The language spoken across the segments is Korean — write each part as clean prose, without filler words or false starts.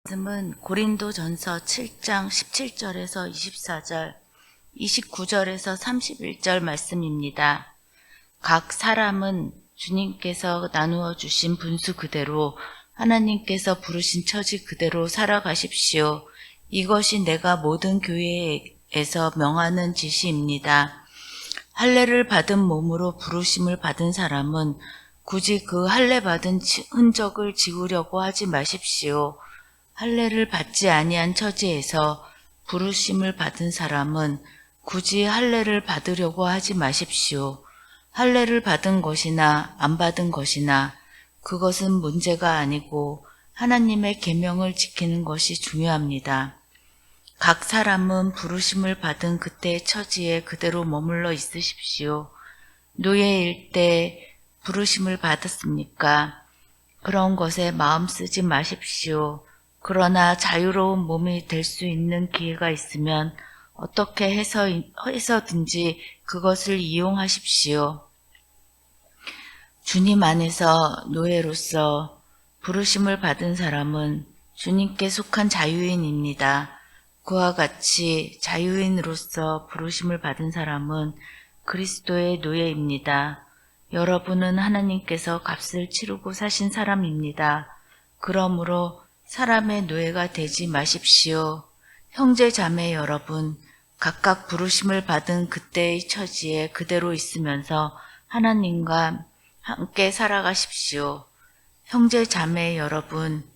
말씀은 고린도전서 7장 17절에서 24절, 29절에서 31절 말씀입니다. 각 사람은 주님께서 나누어 주신 분수 그대로 하나님께서 부르신 처지 그대로 살아가십시오. 이것이 내가 모든 교회에서 명하는 지시입니다. 할례를 받은 몸으로 부르심을 받은 사람은 굳이 그 할례 받은 흔적을 지우려고 하지 마십시오. 할례를 받지 아니한 처지에서 부르심을 받은 사람은 굳이 할례를 받으려고 하지 마십시오. 할례를 받은 것이나 안 받은 것이나 그것은 문제가 아니고 하나님의 계명을 지키는 것이 중요합니다. 각 사람은 부르심을 받은 그때의 처지에 그대로 머물러 있으십시오. 노예일 때 부르심을 받았습니까? 그런 것에 마음 쓰지 마십시오. 그러나 자유로운 몸이 될 수 있는 기회가 있으면 어떻게 해서든지 그것을 이용하십시오. 주님 안에서 노예로서 부르심을 받은 사람은 주님께 속한 자유인입니다. 그와 같이 자유인으로서 부르심을 받은 사람은 그리스도의 노예입니다. 여러분은 하나님께서 값을 치르고 사신 사람입니다. 그러므로 사람의 노예가 되지 마십시오. 형제 자매 여러분, 각각 부르심을 받은 그때의 처지에 그대로 있으면서 하나님과 함께 살아가십시오. 형제 자매 여러분,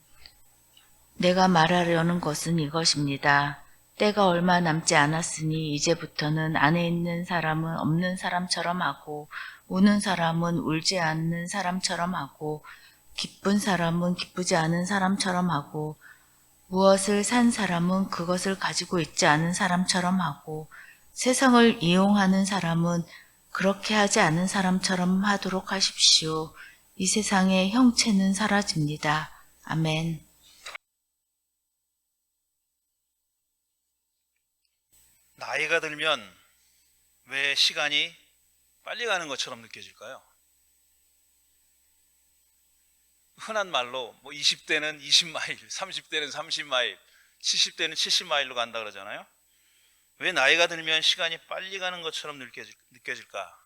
내가 말하려는 것은 이것입니다. 때가 얼마 남지 않았으니 이제부터는 안에 있는 사람은 없는 사람처럼 하고 우는 사람은 울지 않는 사람처럼 하고 기쁜 사람은 기쁘지 않은 사람처럼 하고 무엇을 산 사람은 그것을 가지고 있지 않은 사람처럼 하고 세상을 이용하는 사람은 그렇게 하지 않은 사람처럼 하도록 하십시오. 이 세상의 형체는 사라집니다. 아멘. 나이가 들면 왜 시간이 빨리 가는 것처럼 느껴질까요? 흔한 말로 20대는 20마일, 30대는 30마일, 70대는 70마일로 간다 그러잖아요. 왜 나이가 들면 시간이 빨리 가는 것처럼 느껴질까?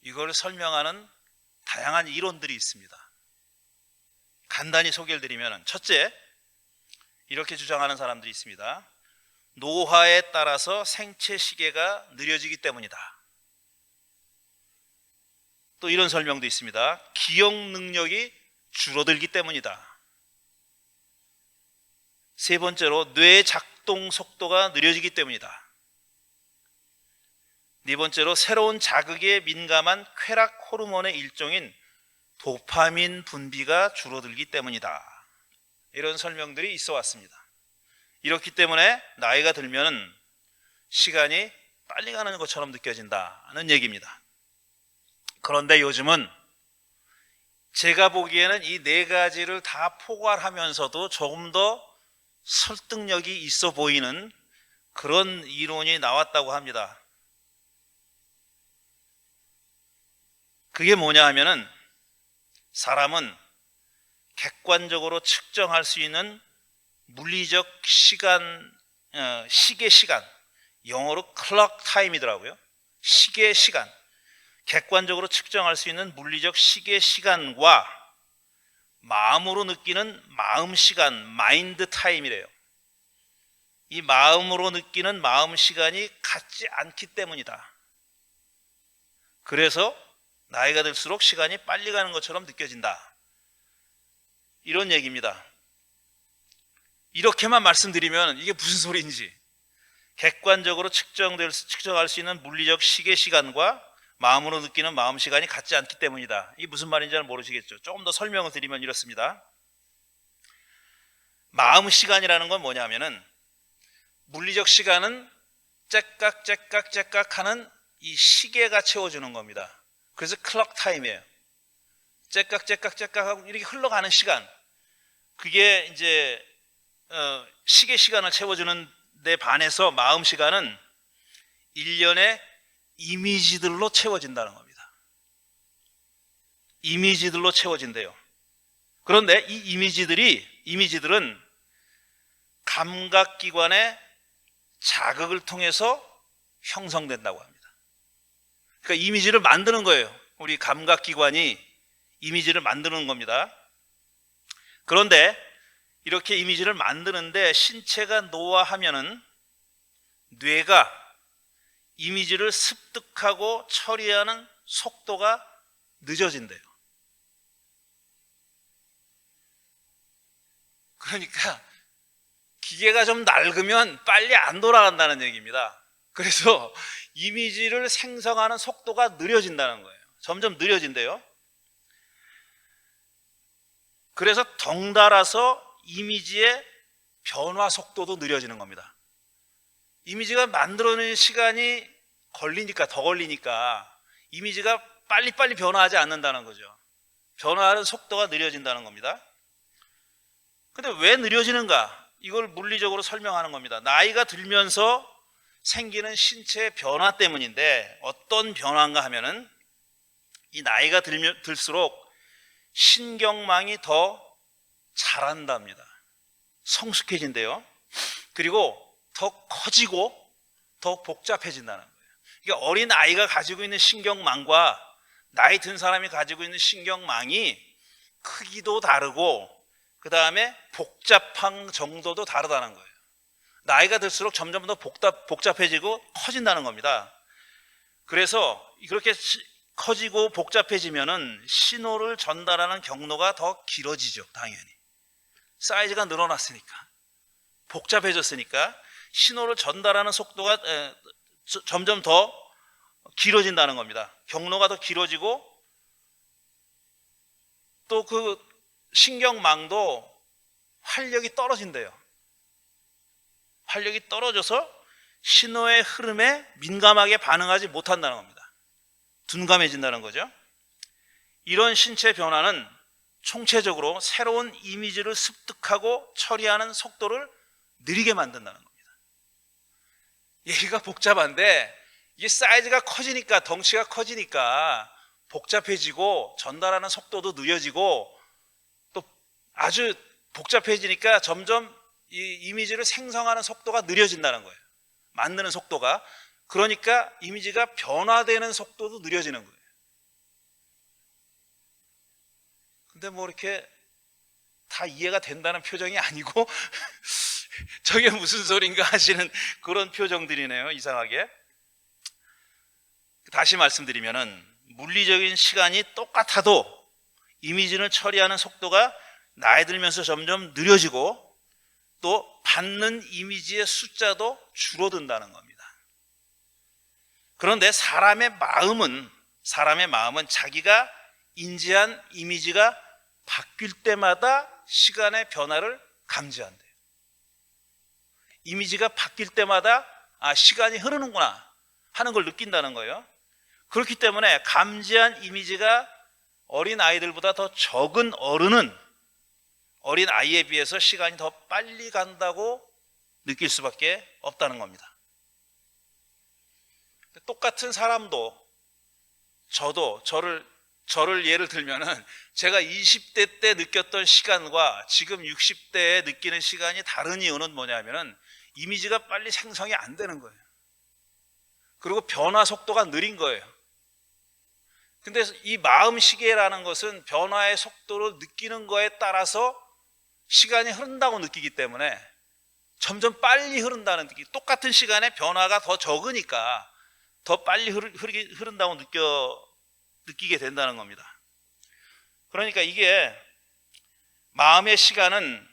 이걸 설명하는 다양한 이론들이 있습니다. 간단히 소개를 드리면, 첫째, 이렇게 주장하는 사람들이 있습니다. 노화에 따라서 생체 시계가 느려지기 때문이다. 또 이런 설명도 있습니다. 기억 능력이 줄어들기 때문이다. 세 번째로 뇌의 작동 속도가 느려지기 때문이다. 네 번째로 새로운 자극에 민감한 쾌락 호르몬의 일종인 도파민 분비가 줄어들기 때문이다. 이런 설명들이 있어 왔습니다. 이렇기 때문에 나이가 들면 시간이 빨리 가는 것처럼 느껴진다는 얘기입니다. 그런데 요즘은 제가 보기에는 이 네 가지를 다 포괄하면서도 조금 더 설득력이 있어 보이는 그런 이론이 나왔다고 합니다. 그게 뭐냐 하면은 사람은 객관적으로 측정할 수 있는 물리적 시간, 시계 시간, 영어로 클럭 타임이더라고요. 시계 시간, 객관적으로 측정할 수 있는 물리적 시계 시간과 마음으로 느끼는 마음 시간, 마인드 타임이래요. 이 마음으로 느끼는 마음 시간이 같지 않기 때문이다. 그래서 나이가 들수록 시간이 빨리 가는 것처럼 느껴진다. 이런 얘기입니다. 이렇게만 말씀드리면 이게 무슨 소리인지, 객관적으로 측정할 수 있는 물리적 시계 시간과 마음으로 느끼는 마음 시간이 같지 않기 때문이다. 이게 무슨 말인지 잘 모르시겠죠? 조금 더 설명을 드리면 이렇습니다. 마음 시간이라는 건 뭐냐면은 물리적 시간은 째깍 하는 이 시계가 채워주는 겁니다. 그래서 클럭 타임이에요. 째깍 하고 이렇게 흘러가는 시간, 그게 이제 시계 시간을 채워주는 데 반해서 마음 시간은 1년의 이미지들로 채워진다는 겁니다. 이미지들로 채워진대요. 그런데 이 이미지들은 감각기관의 자극을 통해서 형성된다고 합니다. 그러니까 이미지를 만드는 거예요. 우리 감각기관이 이미지를 만드는 겁니다. 그런데 이렇게 이미지를 만드는데 신체가 노화하면은 뇌가 이미지를 습득하고 처리하는 속도가 늦어진대요. 그러니까 기계가 좀 낡으면 빨리 안 돌아간다는 얘기입니다. 그래서 이미지를 생성하는 속도가 느려진다는 거예요. 점점 느려진대요. 그래서 덩달아서 이미지의 변화 속도도 느려지는 겁니다. 이미지가 만들어내는 시간이 더 걸리니까 이미지가 빨리빨리 변화하지 않는다는 거죠. 변화하는 속도가 느려진다는 겁니다. 근데 왜 느려지는가? 이걸 물리적으로 설명하는 겁니다. 나이가 들면서 생기는 신체의 변화 때문인데 어떤 변화인가 하면은 이 나이가 들수록 신경망이 더 자란답니다. 성숙해진대요. 그리고 더 커지고 더 복잡해진다는 거예요. 그러니까 어린 아이가 가지고 있는 신경망과 나이 든 사람이 가지고 있는 신경망이 크기도 다르고 그 다음에 복잡한 정도도 다르다는 거예요. 나이가 들수록 점점 더 복잡해지고 커진다는 겁니다. 그래서 그렇게 커지고 복잡해지면은 신호를 전달하는 경로가 더 길어지죠. 당연히 사이즈가 늘어났으니까, 복잡해졌으니까 신호를 전달하는 속도가 점점 더 길어진다는 겁니다. 경로가 더 길어지고 또 그 신경망도 활력이 떨어진대요. 활력이 떨어져서 신호의 흐름에 민감하게 반응하지 못한다는 겁니다. 둔감해진다는 거죠. 이런 신체 변화는 총체적으로 새로운 이미지를 습득하고 처리하는 속도를 느리게 만든다는 겁니다. 얘기가 복잡한데 이게 사이즈가 커지니까, 덩치가 커지니까 복잡해지고 전달하는 속도도 느려지고 또 아주 복잡해지니까 점점 이 이미지를 생성하는 속도가 느려진다는 거예요. 만드는 속도가. 그러니까 이미지가 변화되는 속도도 느려지는 거예요. 근데 뭐 이렇게 다 이해가 된다는 표정이 아니고 저게 무슨 소린가 하시는 그런 표정들이네요. 이상하게. 다시 말씀드리면은 물리적인 시간이 똑같아도 이미지를 처리하는 속도가 나이 들면서 점점 느려지고 또 받는 이미지의 숫자도 줄어든다는 겁니다. 그런데 사람의 마음은 자기가 인지한 이미지가 바뀔 때마다 시간의 변화를 감지한대요. 이미지가 바뀔 때마다 시간이 흐르는구나 하는 걸 느낀다는 거예요. 그렇기 때문에 감지한 이미지가 어린 아이들보다 더 적은 어른은 어린 아이에 비해서 시간이 더 빨리 간다고 느낄 수밖에 없다는 겁니다. 똑같은 사람도 저를 예를 들면은 제가 20대 때 느꼈던 시간과 지금 60대에 느끼는 시간이 다른 이유는 뭐냐면은 이미지가 빨리 생성이 안 되는 거예요. 그리고 변화 속도가 느린 거예요. 근데 이 마음 시계라는 것은 변화의 속도를 느끼는 거에 따라서 시간이 흐른다고 느끼기 때문에 점점 빨리 흐른다는 느낌. 똑같은 시간에 변화가 더 적으니까 더 빨리 흐른다고 느끼게 된다는 겁니다. 그러니까 이게 마음의 시간은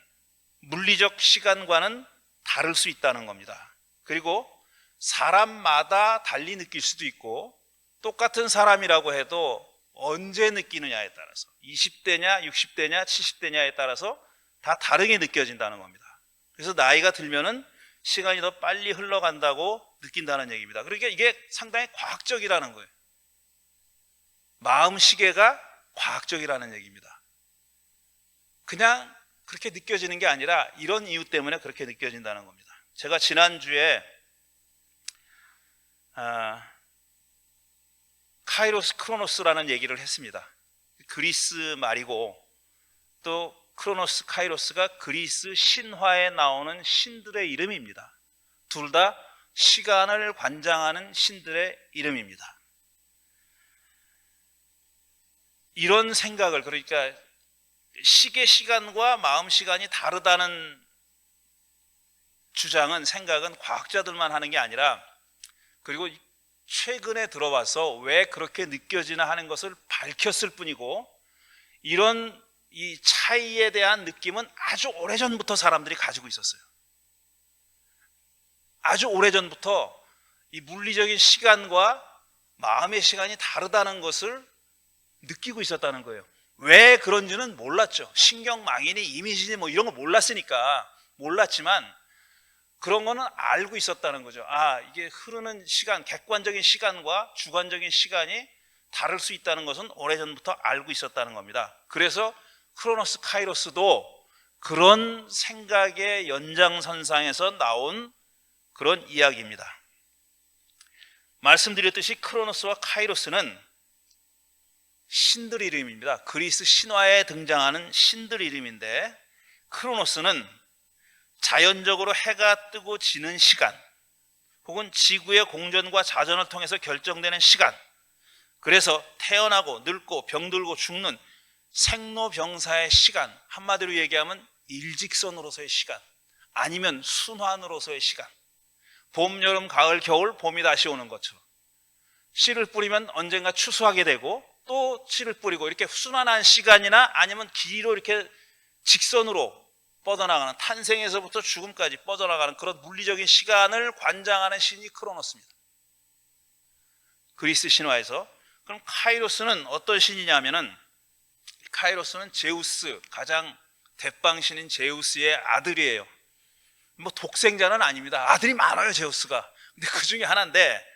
물리적 시간과는 다를 수 있다는 겁니다. 그리고 사람마다 달리 느낄 수도 있고 똑같은 사람이라고 해도 언제 느끼느냐에 따라서 20대냐 60대냐 70대냐에 따라서 다 다르게 느껴진다는 겁니다. 그래서 나이가 들면은 시간이 더 빨리 흘러간다고 느낀다는 얘기입니다. 그러니까 이게 상당히 과학적이라는 거예요. 마음 시계가 과학적이라는 얘기입니다. 그냥 그렇게 느껴지는 게 아니라 이런 이유 때문에 그렇게 느껴진다는 겁니다. 제가 지난주에 카이로스 크로노스라는 얘기를 했습니다. 그리스 말이고 또 크로노스, 카이로스가 그리스 신화에 나오는 신들의 이름입니다. 둘 다 시간을 관장하는 신들의 이름입니다. 이런 생각을, 그러니까 시계 시간과 마음 시간이 다르다는 주장은, 생각은 과학자들만 하는 게 아니라, 그리고 최근에 들어와서 왜 그렇게 느껴지나 하는 것을 밝혔을 뿐이고, 이런 이 차이에 대한 느낌은 아주 오래전부터 사람들이 가지고 있었어요. 아주 오래전부터 이 물리적인 시간과 마음의 시간이 다르다는 것을 느끼고 있었다는 거예요. 왜 그런지는 몰랐죠. 신경망이니 이미지니 뭐 이런 거 몰랐지만 그런 거는 알고 있었다는 거죠. 아, 이게 흐르는 시간, 객관적인 시간과 주관적인 시간이 다를 수 있다는 것은 오래전부터 알고 있었다는 겁니다. 그래서 크로노스, 카이로스도 그런 생각의 연장선상에서 나온 그런 이야기입니다. 말씀드렸듯이 크로노스와 카이로스는 신들 이름입니다. 그리스 신화에 등장하는 신들 이름인데, 크로노스는 자연적으로 해가 뜨고 지는 시간, 혹은 지구의 공전과 자전을 통해서 결정되는 시간, 그래서 태어나고 늙고 병들고 죽는 생로병사의 시간, 한마디로 얘기하면 일직선으로서의 시간, 아니면 순환으로서의 시간, 봄, 여름, 가을, 겨울, 봄이 다시 오는 것처럼 씨를 뿌리면 언젠가 추수하게 되고 또 씨를 뿌리고, 이렇게 순환한 시간이나 아니면 길이로 이렇게 직선으로 뻗어나가는, 탄생에서부터 죽음까지 뻗어나가는 그런 물리적인 시간을 관장하는 신이 크로노스입니다. 그리스 신화에서. 그럼 카이로스는 어떤 신이냐면은, 카이로스는 제우스, 가장 대빵신인 제우스의 아들이에요. 뭐 독생자는 아닙니다. 아들이 많아요, 제우스가. 근데 그 중에 하나인데,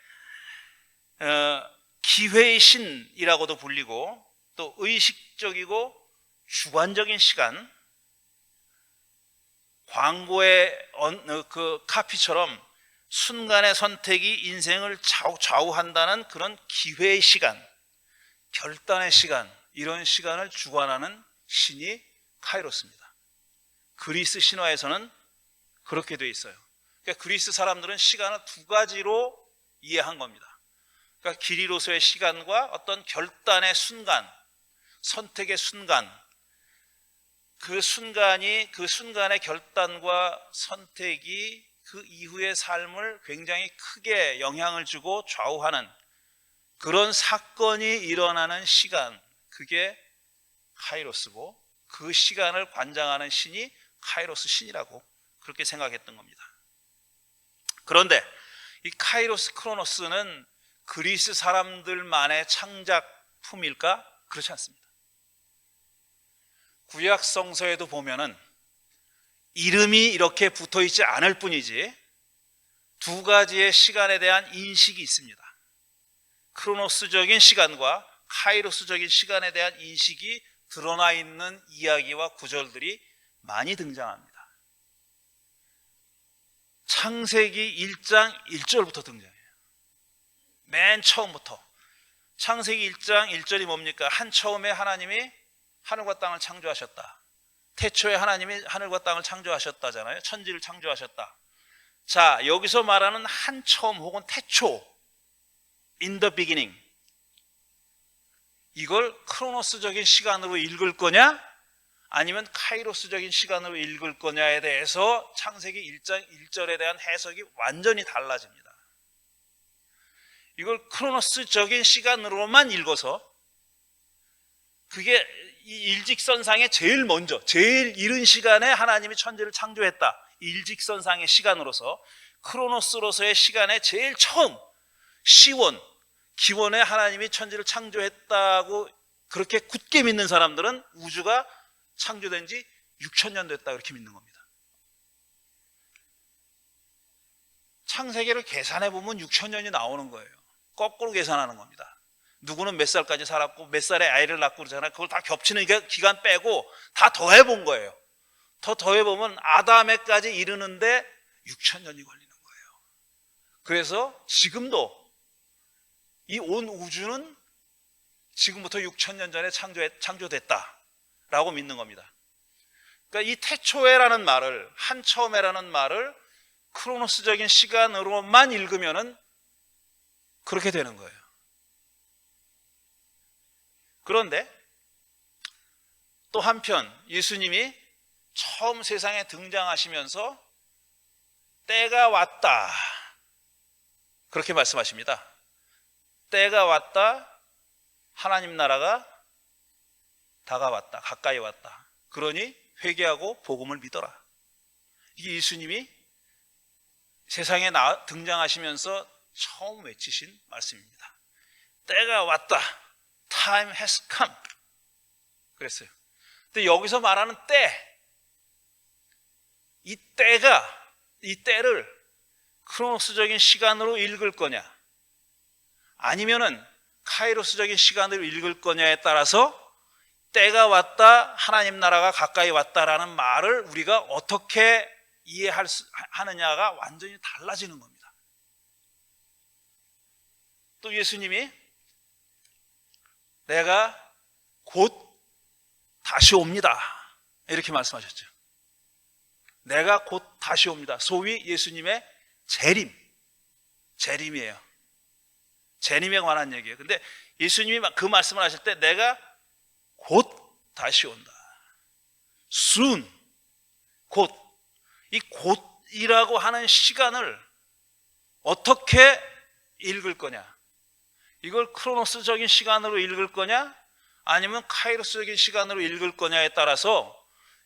기회의 신이라고도 불리고, 또 의식적이고 주관적인 시간, 광고의 그 카피처럼 순간의 선택이 인생을 좌우한다는 그런 기회의 시간, 결단의 시간, 이런 시간을 주관하는 신이 카이로스입니다. 그리스 신화에서는 그렇게 되어 있어요. 그러니까 그리스 사람들은 시간을 두 가지로 이해한 겁니다. 그러니까 길이로서의 시간과 어떤 결단의 순간, 선택의 순간, 그 순간의 결단과 선택이 그 이후의 삶을 굉장히 크게 영향을 주고 좌우하는 그런 사건이 일어나는 시간, 그게 카이로스고, 그 시간을 관장하는 신이 카이로스 신이라고 그렇게 생각했던 겁니다. 그런데 이 카이로스, 크로노스는 그리스 사람들만의 창작품일까? 그렇지 않습니다. 구약 성서에도 보면은 이름이 이렇게 붙어 있지 않을 뿐이지 두 가지의 시간에 대한 인식이 있습니다. 크로노스적인 시간과 카이로스적인 시간에 대한 인식이 드러나 있는 이야기와 구절들이 많이 등장합니다. 창세기 1장 1절부터 등장해요. 맨 처음부터. 창세기 1장 1절이 뭡니까? 한 처음에 하나님이 하늘과 땅을 창조하셨다. 태초에 하나님이 하늘과 땅을 창조하셨다잖아요. 천지를 창조하셨다. 자, 여기서 말하는 한 처음 혹은 태초, in the beginning, 이걸 크로노스적인 시간으로 읽을 거냐 아니면 카이로스적인 시간으로 읽을 거냐에 대해서 창세기 1장 1절에 대한 해석이 완전히 달라집니다. 이걸 크로노스적인 시간으로만 읽어서, 그게 이 일직선상에 제일 먼저, 제일 이른 시간에 하나님이 천지를 창조했다, 일직선상의 시간으로서 크로노스로서의 시간에 제일 처음 시원, 기원에 하나님이 천지를 창조했다고 그렇게 굳게 믿는 사람들은 우주가 창조된 지 6,000년 됐다, 그렇게 믿는 겁니다. 창세기를 계산해 보면 6,000년이 나오는 거예요. 거꾸로 계산하는 겁니다. 누구는 몇 살까지 살았고 몇 살에 아이를 낳고 그러잖아요. 그걸 다 겹치는 기간 빼고 다 더해 본 거예요. 더해 보면 아담에까지 이르는데 6,000년이 걸리는 거예요. 그래서 지금도 이 온 우주는 지금부터 6,000년 전에 창조됐다라고 믿는 겁니다. 그러니까 이 태초에라는 말을, 한처음에라는 말을 크로노스적인 시간으로만 읽으면은 그렇게 되는 거예요. 그런데 또 한편 예수님이 처음 세상에 등장하시면서 때가 왔다, 그렇게 말씀하십니다. 때가 왔다, 하나님 나라가 다가왔다, 가까이 왔다. 그러니 회개하고 복음을 믿어라. 이게 예수님이 세상에 등장하시면서 처음 외치신 말씀입니다. 때가 왔다, time has come 그랬어요. 근데 여기서 말하는 때, 이 때를 크로노스적인 시간으로 읽을 거냐, 아니면은 카이로스적인 시간으로 읽을 거냐에 따라서 때가 왔다, 하나님 나라가 가까이 왔다라는 말을 우리가 어떻게 이해하느냐가 완전히 달라지는 겁니다. 또 예수님이 내가 곧 다시 옵니다, 이렇게 말씀하셨죠. 내가 곧 다시 옵니다. 소위 예수님의 재림이에요. 재림에 관한 얘기예요. 근데 예수님이 그 말씀을 하실 때 내가 곧 다시 온다, soon, 곧. 이 곧이라고 하는 시간을 어떻게 읽을 거냐, 이걸 크로노스적인 시간으로 읽을 거냐 아니면 카이로스적인 시간으로 읽을 거냐에 따라서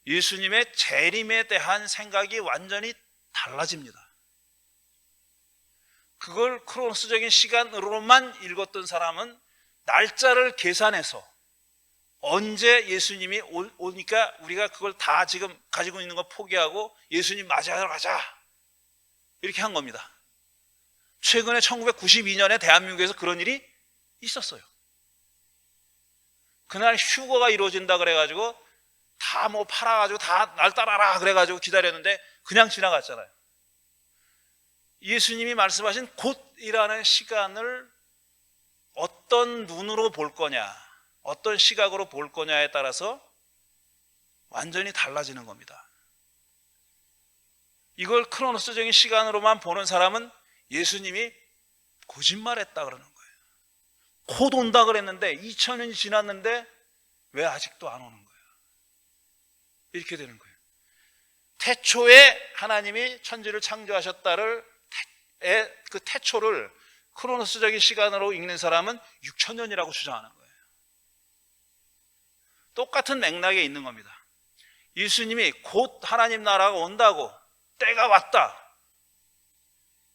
예수님의 재림에 대한 생각이 완전히 달라집니다. 그걸 크로노스적인 시간으로만 읽었던 사람은 날짜를 계산해서 언제 예수님이 오니까 우리가 그걸 다 지금 가지고 있는 거 포기하고 예수님 맞이하러 가자, 이렇게 한 겁니다. 최근에 1992년에 대한민국에서 그런 일이 있었어요. 그날 휴거가 이루어진다 그래가지고 다 뭐 팔아가지고 다 날 따라라 그래가지고 기다렸는데 그냥 지나갔잖아요. 예수님이 말씀하신 곧이라는 시간을 어떤 눈으로 볼 거냐, 어떤 시각으로 볼 거냐에 따라서 완전히 달라지는 겁니다. 이걸 크로노스적인 시간으로만 보는 사람은 예수님이 거짓말했다 그러는 거예요. 곧 온다 그랬는데 2000년이 지났는데 왜 아직도 안 오는 거예요? 이렇게 되는 거예요. 태초에 하나님이 천지를 창조하셨다를 그 태초를 크로노스적인 시간으로 읽는 사람은 6000년이라고 주장하는 거예요. 똑같은 맥락에 있는 겁니다. 예수님이 곧 하나님 나라가 온다고, 때가 왔다.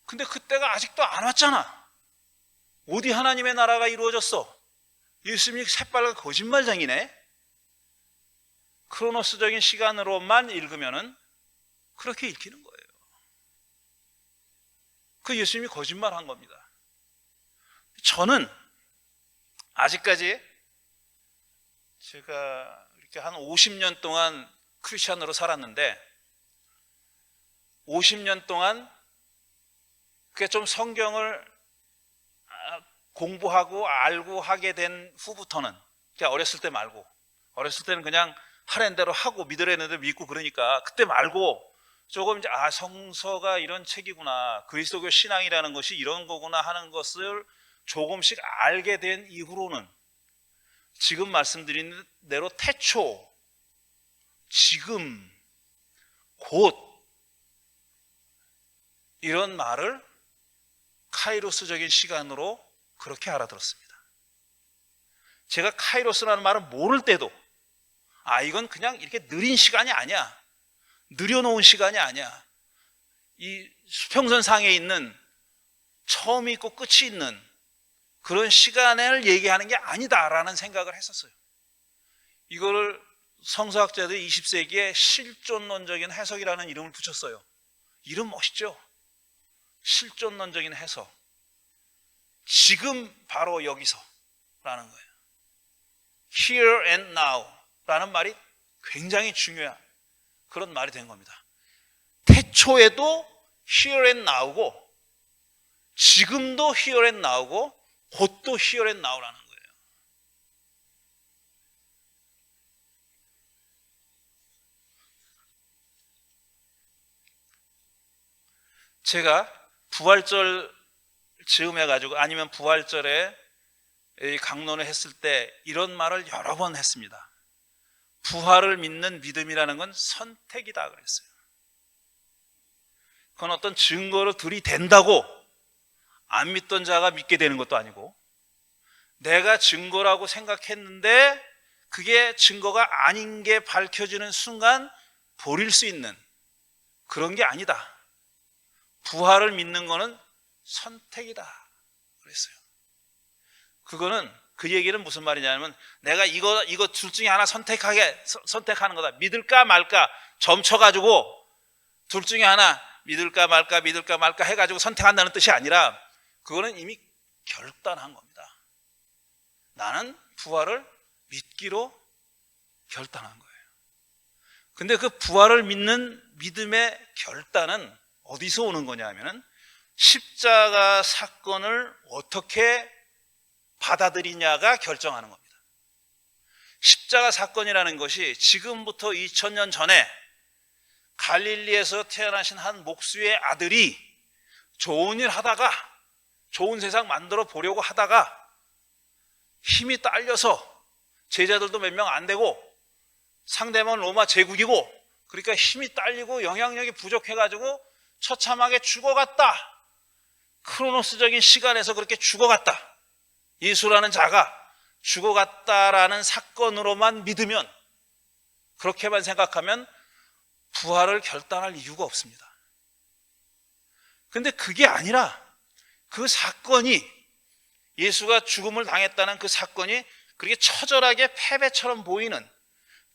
근데 그 때가 아직도 안 왔잖아. 어디 하나님의 나라가 이루어졌어? 예수님이 새빨간 거짓말쟁이네. 크로노스적인 시간으로만 읽으면은 그렇게 읽히는 거예요. 그 예수님이 거짓말한 겁니다. 저는 아직까지 제가 이렇게 한 50년 동안 크리스찬으로 살았는데 50년 동안 그게 좀 성경을 공부하고 알고 하게 된 후부터는, 그냥 어렸을 때 말고, 어렸을 때는 그냥 하라는 대로 하고 믿으라는 대로 믿고 그러니까 그때 말고 조금 이제 성서가 이런 책이구나, 그리스도교 신앙이라는 것이 이런 거구나 하는 것을 조금씩 알게 된 이후로는 지금 말씀드린 대로 태초, 지금, 곧 이런 말을 카이로스적인 시간으로 그렇게 알아들었습니다. 제가 카이로스라는 말을 모를 때도 이건 그냥 이렇게 느린 시간이 아니야, 느려놓은 시간이 아니야, 이 수평선상에 있는 처음이 있고 끝이 있는 그런 시간을 얘기하는 게 아니다라는 생각을 했었어요. 이거를 성서학자들이 20세기에 실존론적인 해석이라는 이름을 붙였어요. 이름 멋있죠? 실존론적인 해석. 지금 바로 여기서 라는 거예요. Here and now 라는 말이 굉장히 중요한 그런 말이 된 겁니다. 태초에도 here and now고, 지금도 here and now고, 곧도 here and now라는 거예요. 제가 부활절 즈음해가지고 아니면 부활절에 이 강론을 했을 때 이런 말을 여러 번 했습니다. 부활을 믿는 믿음이라는 건 선택이다 그랬어요. 그건 어떤 증거로 들이댄다고 안 믿던 자가 믿게 되는 것도 아니고, 내가 증거라고 생각했는데 그게 증거가 아닌 게 밝혀지는 순간 버릴 수 있는 그런 게 아니다. 부활을 믿는 거는 선택이다 그랬어요. 그거는, 그 얘기는 무슨 말이냐면, 내가 이거 둘 중에 하나 선택하는 거다. 믿을까 말까 점쳐가지고 둘 중에 하나 믿을까 말까 해가지고 선택한다는 뜻이 아니라, 그거는 이미 결단한 겁니다. 나는 부활을 믿기로 결단한 거예요. 근데 그 부활을 믿는 믿음의 결단은 어디서 오는 거냐 하면은, 십자가 사건을 어떻게 받아들이냐가 결정하는 겁니다. 십자가 사건이라는 것이 지금부터 2000년 전에 갈릴리에서 태어나신 한 목수의 아들이 좋은 일 하다가, 좋은 세상 만들어 보려고 하다가 힘이 딸려서, 제자들도 몇 명 안 되고 상대만 로마 제국이고, 그러니까 힘이 딸리고 영향력이 부족해가지고 처참하게 죽어갔다. 크로노스적인 시간에서 그렇게 죽어갔다. 예수라는 자가 죽어갔다라는 사건으로만 믿으면, 그렇게만 생각하면 부활을 결단할 이유가 없습니다. 근데 그게 아니라, 그 사건이, 예수가 죽음을 당했다는 그 사건이 그렇게 처절하게 패배처럼 보이는,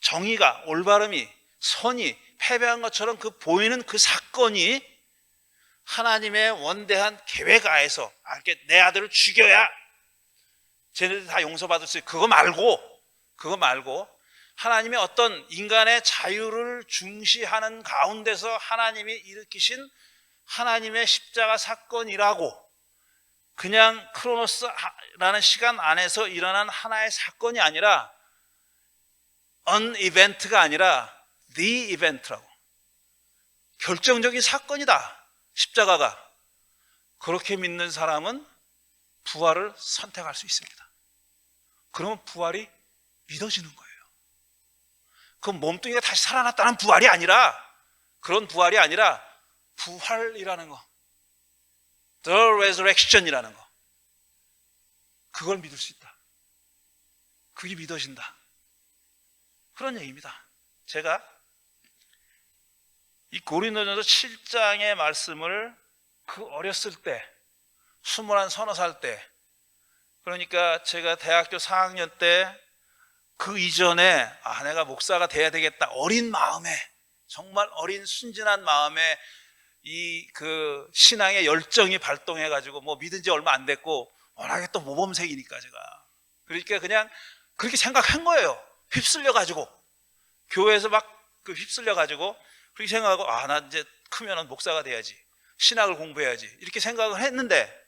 정의가, 올바름이, 선이 패배한 것처럼 보이는 그 사건이 하나님의 원대한 계획 하에서, 이렇게 내 아들을 죽여야 쟤네들 다 용서받을 수 있어요. 그거 말고 하나님의 어떤 인간의 자유를 중시하는 가운데서 하나님이 일으키신 하나님의 십자가 사건이라고, 그냥 크로노스라는 시간 안에서 일어난 하나의 사건이 아니라, an event가 아니라 the event라고, 결정적인 사건이다 십자가가. 그렇게 믿는 사람은 부활을 선택할 수 있습니다. 그러면 부활이 믿어지는 거예요. 그 몸뚱이가 다시 살아났다는 부활이 아니라, 그런 부활이 아니라 부활이라는 거, the resurrection이라는 거, 그걸 믿을 수 있다. 그게 믿어진다. 그런 얘기입니다. 제가 이 고린도전서 7장의 말씀을 그 어렸을 때, 21 서너 살 때, 그러니까 제가 대학교 4학년 때, 그 이전에 내가 목사가 돼야 되겠다, 어린 마음에, 정말 어린 순진한 마음에 그 신앙의 열정이 발동해가지고, 뭐 믿은 지 얼마 안 됐고 워낙에 또 모범생이니까 제가, 그러니까 그냥 그렇게 생각한 거예요. 휩쓸려가지고, 교회에서 막 그 휩쓸려가지고 그렇게 생각하고, 나 이제 크면은 목사가 돼야지, 신학을 공부해야지, 이렇게 생각을 했는데,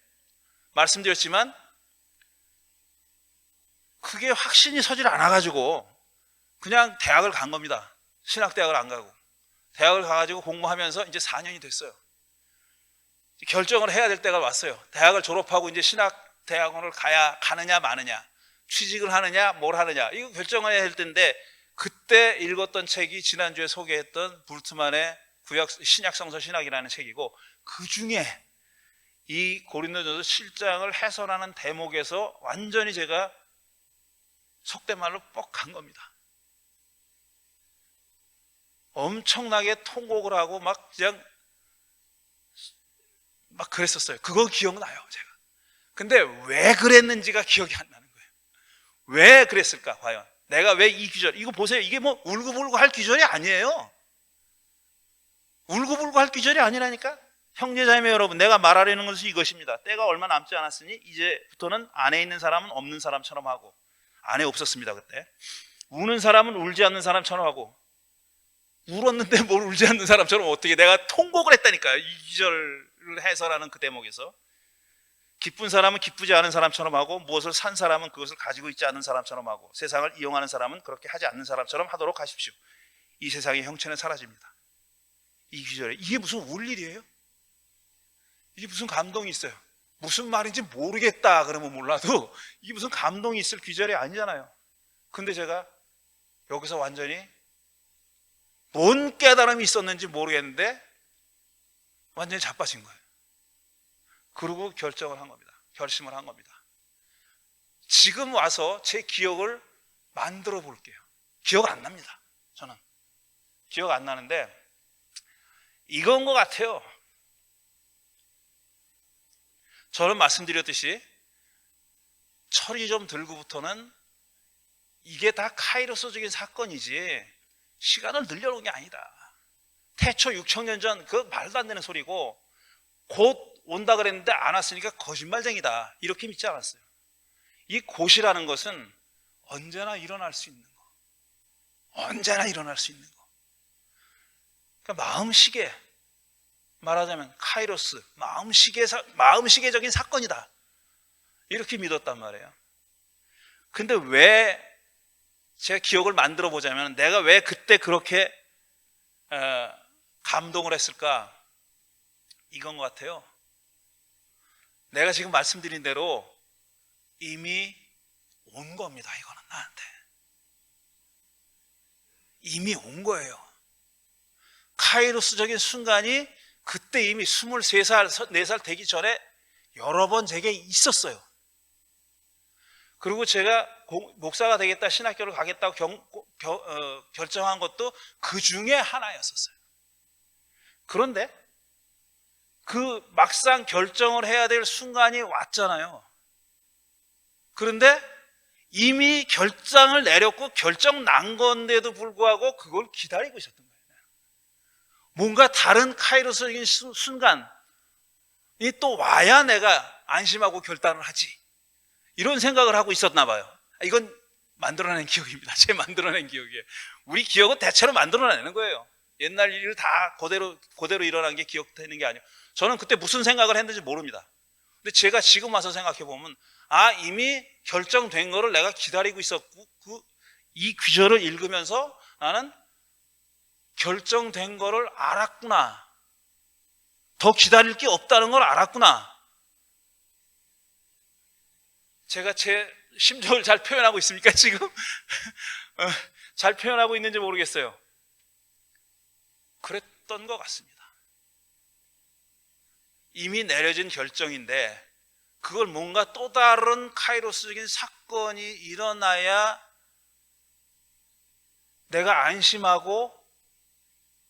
말씀드렸지만 그게 확신이 서질 않아가지고 그냥 대학을 간 겁니다. 신학대학을 안 가고 대학을 가가지고 공부하면서 이제 4년이 됐어요. 결정을 해야 될 때가 왔어요. 대학을 졸업하고 이제 신학대학원을 가느냐 마느냐, 취직을 하느냐 뭘 하느냐, 이거 결정을 해야 될 때인데, 그때 읽었던 책이 지난주에 소개했던 불트만의 신약성서 신학이라는 책이고, 그 중에 이 고린도전서 7장을 해설하는 대목에서 완전히 제가 속된 말로 뻑 간 겁니다. 엄청나게 통곡을 하고 막 그랬었어요. 그거 기억나요, 제가. 근데 왜 그랬는지가 기억이 안 나는 거예요. 왜 그랬을까, 과연? 내가 왜 이 기절, 이거 보세요. 이게 뭐 울고불고 할 기절이 아니에요. 울고불고 할 기절이 아니라니까. 형제자매 여러분, 내가 말하려는 것은 이것입니다. 때가 얼마 남지 않았으니 이제부터는 안에 있는 사람은 없는 사람처럼 하고, 안에 없었습니다 그때. 우는 사람은 울지 않는 사람처럼 하고, 울었는데 뭘 울지 않는 사람처럼 어떻게, 내가 통곡을 했다니까요. 이 기절을 해설하는 그 대목에서. 기쁜 사람은 기쁘지 않은 사람처럼 하고, 무엇을 산 사람은 그것을 가지고 있지 않은 사람처럼 하고, 세상을 이용하는 사람은 그렇게 하지 않는 사람처럼 하도록 하십시오. 이 세상의 형체는 사라집니다. 이 기절에 이게 무슨 울 일이에요? 이게 무슨 감동이 있어요? 무슨 말인지 모르겠다 그러면 몰라도 이게 무슨 감동이 있을 귀절이 아니잖아요. 근데 제가 여기서 완전히 뭔 깨달음이 있었는지 모르겠는데 완전히 자빠진 거예요. 그리고 결정을 한 겁니다. 결심을 한 겁니다. 지금 와서 제 기억을 만들어 볼게요. 기억 안 납니다. 저는 기억 안 나는데 이건 것 같아요. 저는 말씀드렸듯이 철이 좀 들고부터는 이게 다 카이로스적인 사건이지 시간을 늘려놓은 게 아니다. 태초 6천년 전 그 말도 안 되는 소리고 곧 온다 그랬는데 안 왔으니까 거짓말쟁이다 이렇게 믿지 않았어요. 이 곧이라는 것은 언제나 일어날 수 있는 거, 언제나 일어날 수 있는 거. 그러니까 마음시계, 말하자면 카이로스, 마음시계적인 사건이다 이렇게 믿었단 말이에요. 근데 왜 제가 기억을 만들어 보자면 내가 왜 그때 그렇게 감동을 했을까? 이건 것 같아요. 내가 지금 말씀드린 대로 이미 온 겁니다. 이거는 나한테 이미 온 거예요. 카이로스적인 순간이 그때 이미 23살, 4살 되기 전에 여러 번 제게 있었어요. 그리고 제가 목사가 되겠다, 신학교를 가겠다고 결정한 것도 그 중에 하나였었어요. 그런데 그 막상 결정을 해야 될 순간이 왔잖아요. 그런데 이미 결정을 내렸고 결정 난 건데도 불구하고 그걸 기다리고 있었던 거예요. 뭔가 다른 카이로스적인 순간이 또 와야 내가 안심하고 결단을 하지. 이런 생각을 하고 있었나 봐요. 이건 만들어낸 기억입니다. 제 만들어낸 기억이에요. 우리 기억은 대체로 만들어내는 거예요. 옛날 일을 다 그대로 일어난 게 기억되는 게 아니에요. 저는 그때 무슨 생각을 했는지 모릅니다. 근데 제가 지금 와서 생각해 보면 이미 결정된 거를 내가 기다리고 있었고 이 귀절을 읽으면서 나는 결정된 거를 알았구나. 더 기다릴 게 없다는 걸 알았구나. 제가 제 심정을 잘 표현하고 있습니까 지금? 잘 표현하고 있는지 모르겠어요. 그랬던 것 같습니다. 이미 내려진 결정인데 그걸 뭔가 또 다른 카이로스적인 사건이 일어나야 내가 안심하고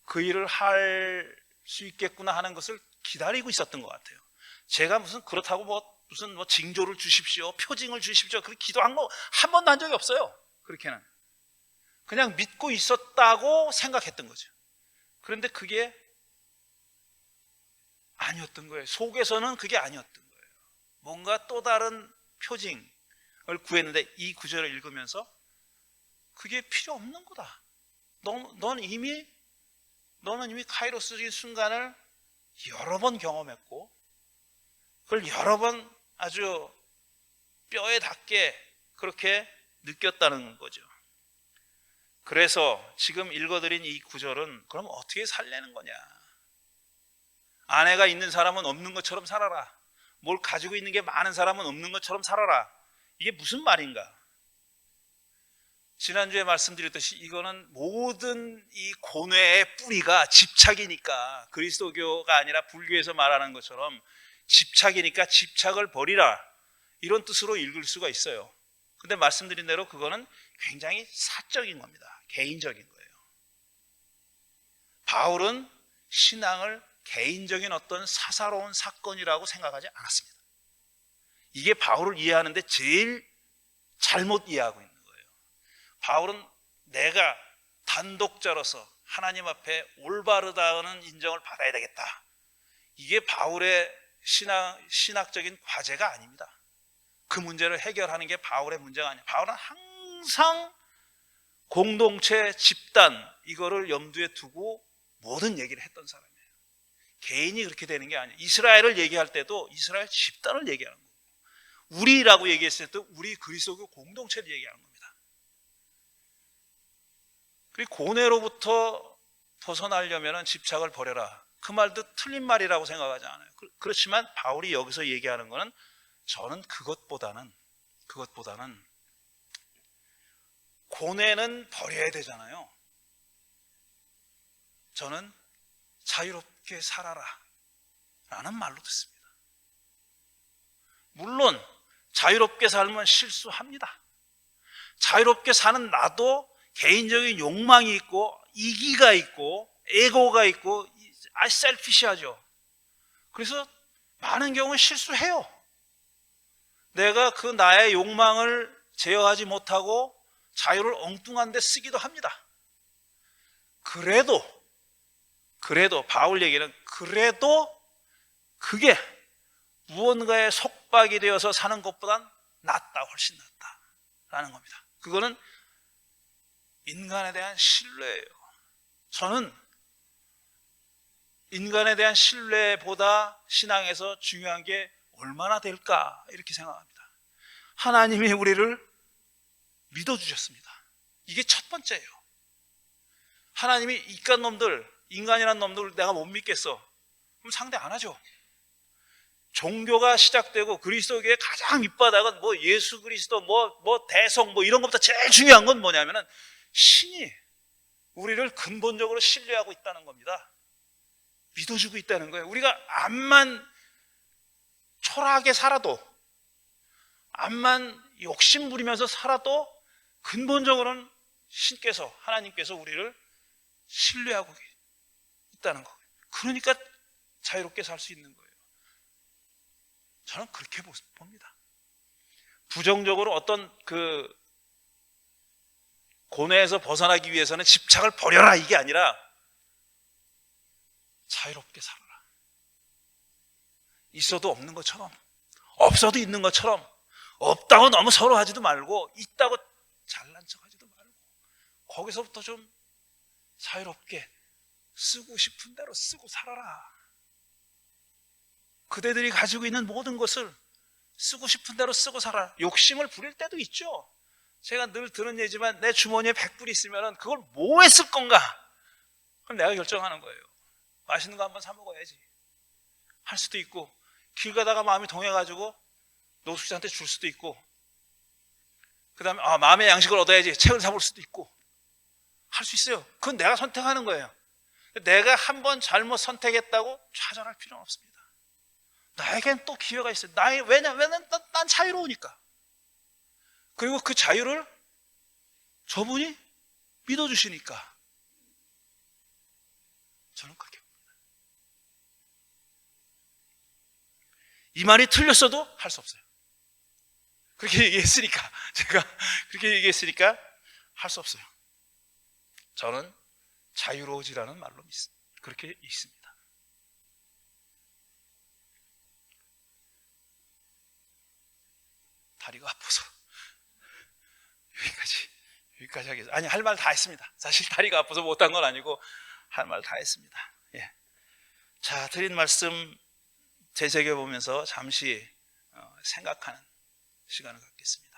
그 일을 할 수 있겠구나 하는 것을 기다리고 있었던 것 같아요. 제가 그렇다고 무슨 징조를 주십시오, 표징을 주십시오 그렇게 기도한 거 한 번도 한 적이 없어요. 그렇게는 그냥 믿고 있었다고 생각했던 거죠. 그런데 그게 아니었던 거예요. 속에서는 그게 아니었던 거예요. 뭔가 또 다른 표징을 구했는데 이 구절을 읽으면서 그게 필요 없는 거다. 너는 이미 카이로스적인 순간을 여러 번 경험했고 그걸 여러 번 아주 뼈에 닿게 그렇게 느꼈다는 거죠. 그래서 지금 읽어드린 이 구절은 그럼 어떻게 살려는 거냐? 아내가 있는 사람은 없는 것처럼 살아라. 뭘 가지고 있는 게 많은 사람은 없는 것처럼 살아라. 이게 무슨 말인가? 지난주에 말씀드렸듯이 이거는 모든 이 고뇌의 뿌리가 집착이니까 그리스도교가 아니라 불교에서 말하는 것처럼 집착이니까 집착을 버리라 이런 뜻으로 읽을 수가 있어요. 근데 말씀드린 대로 그거는 굉장히 사적인 겁니다. 개인적인 거예요. 바울은 신앙을 개인적인 어떤 사사로운 사건이라고 생각하지 않았습니다. 이게 바울을 이해하는데 제일 잘못 이해하고 있는 거예요. 바울은 내가 단독자로서 하나님 앞에 올바르다는 인정을 받아야 되겠다. 이게 바울의 신학적인 과제가 아닙니다. 그 문제를 해결하는 게 바울의 문제가 아니에요. 바울은 항상 공동체, 집단 이거를 염두에 두고 모든 얘기를 했던 사람이에요. 개인이 그렇게 되는 게 아니에요. 이스라엘을 얘기할 때도 이스라엘 집단을 얘기하는 거고 우리라고 얘기했을 때 우리 그리스도교 공동체를 얘기하는 겁니다. 그리고 고뇌로부터 벗어나려면 집착을 버려라. 그 말도 틀린 말이라고 생각하지 않아요. 그렇지만 바울이 여기서 얘기하는 거는 저는 그것보다는 고뇌는 버려야 되잖아요. 저는 자유롭게 살아라 라는 말로 듣습니다. 물론 자유롭게 살면 실수합니다. 자유롭게 사는 나도 개인적인 욕망이 있고 이기가 있고 에고가 있고 셀피시하죠. 그래서 많은 경우 실수해요. 내가 그 나의 욕망을 제어하지 못하고 자유를 엉뚱한 데 쓰기도 합니다. 그래도 바울 얘기는 그래도 그게 무언가의 속박이 되어서 사는 것보단 낫다, 훨씬 낫다라는 겁니다. 그거는 인간에 대한 신뢰예요. 저는 인간에 대한 신뢰보다 신앙에서 중요한 게 얼마나 될까 이렇게 생각합니다. 하나님이 우리를 믿어주셨습니다. 이게 첫 번째예요. 하나님이 인간이란 놈들 내가 못 믿겠어. 그럼 상대 안 하죠. 종교가 시작되고 그리스도교의 가장 밑바닥은 뭐 예수 그리스도 뭐 대성 뭐 이런 것보다 제일 중요한 건 뭐냐면은 신이 우리를 근본적으로 신뢰하고 있다는 겁니다. 믿어주고 있다는 거예요. 우리가 암만 초라하게 살아도 암만 욕심 부리면서 살아도 근본적으로는 하나님께서 우리를 신뢰하고 있다는 거예요. 그러니까 자유롭게 살 수 있는 거예요. 저는 그렇게 봅니다. 부정적으로 어떤 고뇌에서 벗어나기 위해서는 집착을 버려라 이게 아니라 자유롭게 살아라. 있어도 없는 것처럼 없어도 있는 것처럼 없다고 너무 서러워하지도 말고 있다고 잘난 척하지도 말고 거기서부터 좀 자유롭게 쓰고 싶은 대로 쓰고 살아라. 그대들이 가지고 있는 모든 것을 쓰고 싶은 대로 쓰고 살아라. 욕심을 부릴 때도 있죠. 제가 늘 들은 얘기지만 내 주머니에 100불이 있으면 그걸 뭐 했을 건가? 그럼 내가 결정하는 거예요. 맛있는 거 한번 사 먹어야지 할 수도 있고, 길 가다가 마음이 동해가지고 노숙자한테 줄 수도 있고, 그 다음에 마음의 양식을 얻어야지 책을 사볼 수도 있고 할 수 있어요. 그건 내가 선택하는 거예요. 내가 한번 잘못 선택했다고 좌절할 필요는 없습니다. 나에겐 또 기회가 있어요. 왜냐면 난 자유로우니까. 그리고 그 자유를 저분이 믿어주시니까 저는 그렇게 봅니다. 이 말이 틀렸어도 할 수 없어요. 그렇게 얘기했으니까 제가 그렇게 얘기했으니까 할 수 없어요. 저는 자유로워지라는 말로 그렇게 있습니다. 다리가 아파서 여기까지 하겠습니다. 아니, 할 말 다 했습니다. 사실 다리가 아파서 못한 건 아니고 할 말 다 했습니다. 예. 자, 드린 말씀 되새겨보면서 잠시 생각하는 시간을 갖겠습니다.